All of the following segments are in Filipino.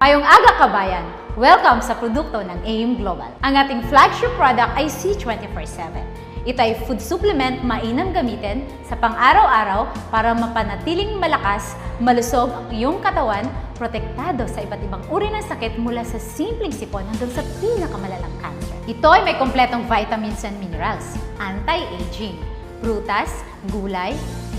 Ngayong aga kabayan, welcome sa produkto ng AIM Global. Ang ating flagship product ay C24/7. Ito ay food supplement mainam gamitin sa pang-araw-araw para mapanatiling malakas, malusog ang iyong katawan, protektado sa iba't ibang uri ng sakit mula sa simpleng sipon hanggang sa pinakamalalang cancer. Ito ay may kompletong vitamins and minerals, anti-aging, prutas, gulay,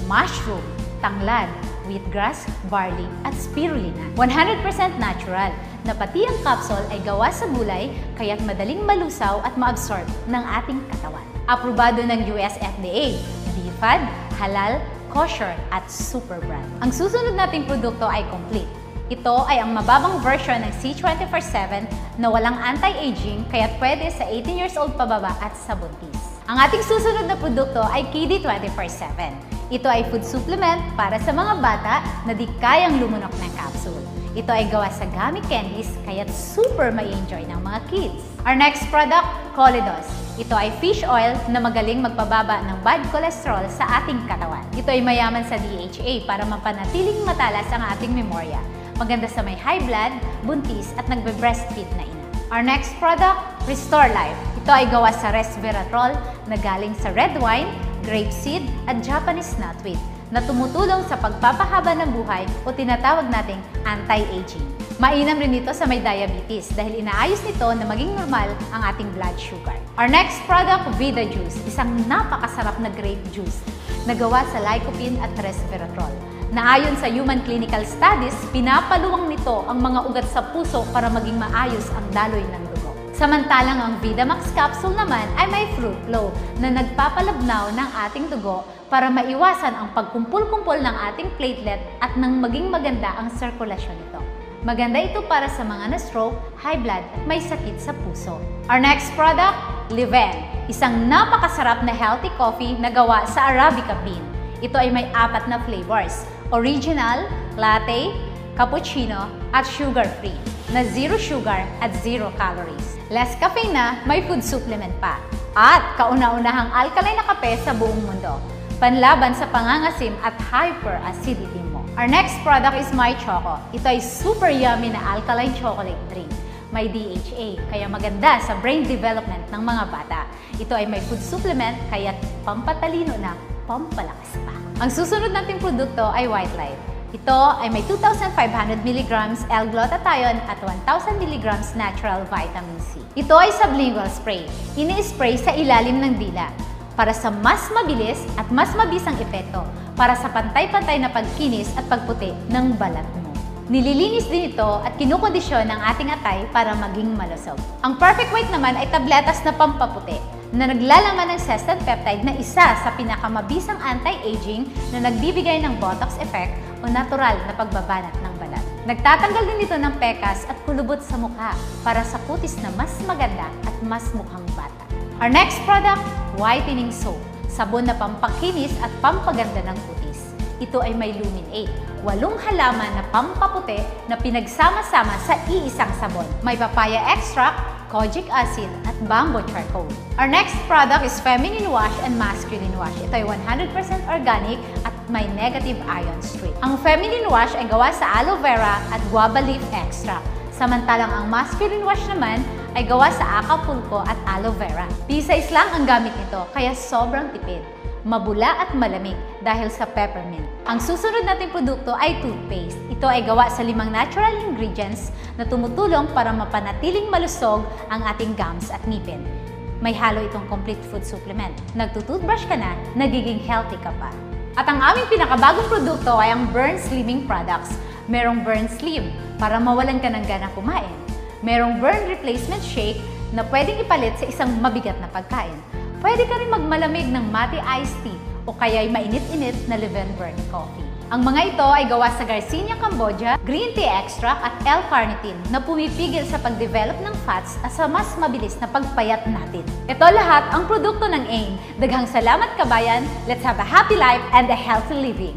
mushroom, tanglad, wheatgrass, barley, at spirulina. 100% natural, na pati ang capsule ay gawa sa gulay kaya't madaling malusaw at maabsorb ng ating katawan. Aprobado ng US FDA, BFAD, halal, kosher, at super brand. Ang susunod nating produkto ay complete. Ito ay ang mababang version ng C24/7 na walang anti-aging kaya't pwede sa 18 years old pababa at sa buntis. Ang ating susunod na produkto ay KD24/7. Ito ay food supplement para sa mga bata na di kayang lumunok ng capsule. Ito ay gawa sa gummy candies kaya't super ma-enjoy ng mga kids. Our next product, Colidos. Ito ay fish oil na magaling magpababa ng bad cholesterol sa ating katawan. Ito ay mayaman sa DHA para mapanatiling matalas ang ating memorya. Maganda sa may high blood, buntis at nagbe-breastfeed na ina. Our next product, Restore Life. Ito ay gawa sa resveratrol na galing sa red wine, grapeseed at Japanese knotweed na tumutulong sa pagpapahaba ng buhay o tinatawag nating anti-aging. Mainam rin ito sa may diabetes dahil inaayos nito na maging normal ang ating blood sugar. Our next product, Vida Juice, isang napakasarap na grape juice na gawa sa lycopene at resveratrol. Na ayon sa human clinical studies, pinapaluwang nito ang mga ugat sa puso para maging maayos ang daloy ng dugo. Samantalang ang Vidamax capsule naman ay may fruit flow na nagpapalabnaw ng ating dugo para maiwasan ang pagkumpul-kumpol ng ating platelet at nang maging maganda ang sirkulasyon nito. Maganda ito para sa mga na-stroke, high blood at may sakit sa puso. Our next product, Liven, isang napakasarap na healthy coffee na gawa sa Arabica bean. Ito ay may 4 na flavors, original, latte, cappuccino, at sugar-free, na 0 sugar at 0 calories. Less caffeine na, may food supplement pa. At kauna-unahang alkaline na kape sa buong mundo. Panlaban sa pangangasim at hyperacidity mo. Our next product is My Choco. Ito ay super yummy na alkaline chocolate drink. May DHA, kaya maganda sa brain development ng mga bata. Ito ay may food supplement, kaya pampatalino na, pampalakas pa. Ang susunod nating produkto ay White Light. Ito ay may 2,500 mg L-glutathione at 1,000 mg natural vitamin C. Ito ay sublingual spray. Ini-spray sa ilalim ng dila para sa mas mabilis at mas mabisang epekto para sa pantay-pantay na pagkinis at pagputi ng balat mo. Nililinis din ito at kinukondisyon ng ating atay para maging malusog. Ang perfect weight naman ay tabletas na pampaputi na naglalaman ng sestan peptide na isa sa pinakamabisang anti-aging na nagbibigay ng botox effect o natural na pagbabanat ng balat. Nagtatanggal din ito ng pekas at kulubot sa mukha para sa kutis na mas maganda at mas mukhang bata. Our next product, Whitening Soap, sabon na pampakinis at pampaganda ng kutis. Ito ay may Lumin 8, 8 halaman na pampaputi na pinagsama-sama sa iisang sabon. May papaya extract, kojic acid, at bamboo charcoal. Our next product is Feminine Wash and Masculine Wash. Ito ay 100% organic at may negative ion strip. Ang Feminine Wash ay gawa sa aloe vera at guava leaf extract. Samantalang ang Masculine Wash naman ay gawa sa acapulco at aloe vera. P-size lang ang gamit nito, kaya sobrang tipid. Mabula at malamig dahil sa peppermint. Ang susunod nating produkto ay toothpaste. Ito ay gawa sa 5 natural ingredients na tumutulong para mapanatiling malusog ang ating gums at ngipin. May halo itong complete food supplement. Nagtutoothbrush ka na, nagiging healthy ka pa. At ang aming pinakabagong produkto ay ang Burn Slimming Products. Merong Burn Slim para mawalan ka ng gana kumain. Merong Burn Replacement Shake na pwedeng ipalit sa isang mabigat na pagkain. Pwede ka rin magmalamig ng Mate Iced Tea o kaya'y mainit-init na Liven Burn Coffee. Ang mga ito ay gawa sa Garcinia Cambogia, green tea extract at L-carnitine na pumipigil sa pag-develop ng fats at sa mas mabilis na pagpayat natin. Ito lahat ang produkto ng AIM. Daghang salamat kabayan, let's have a happy life and a healthy living!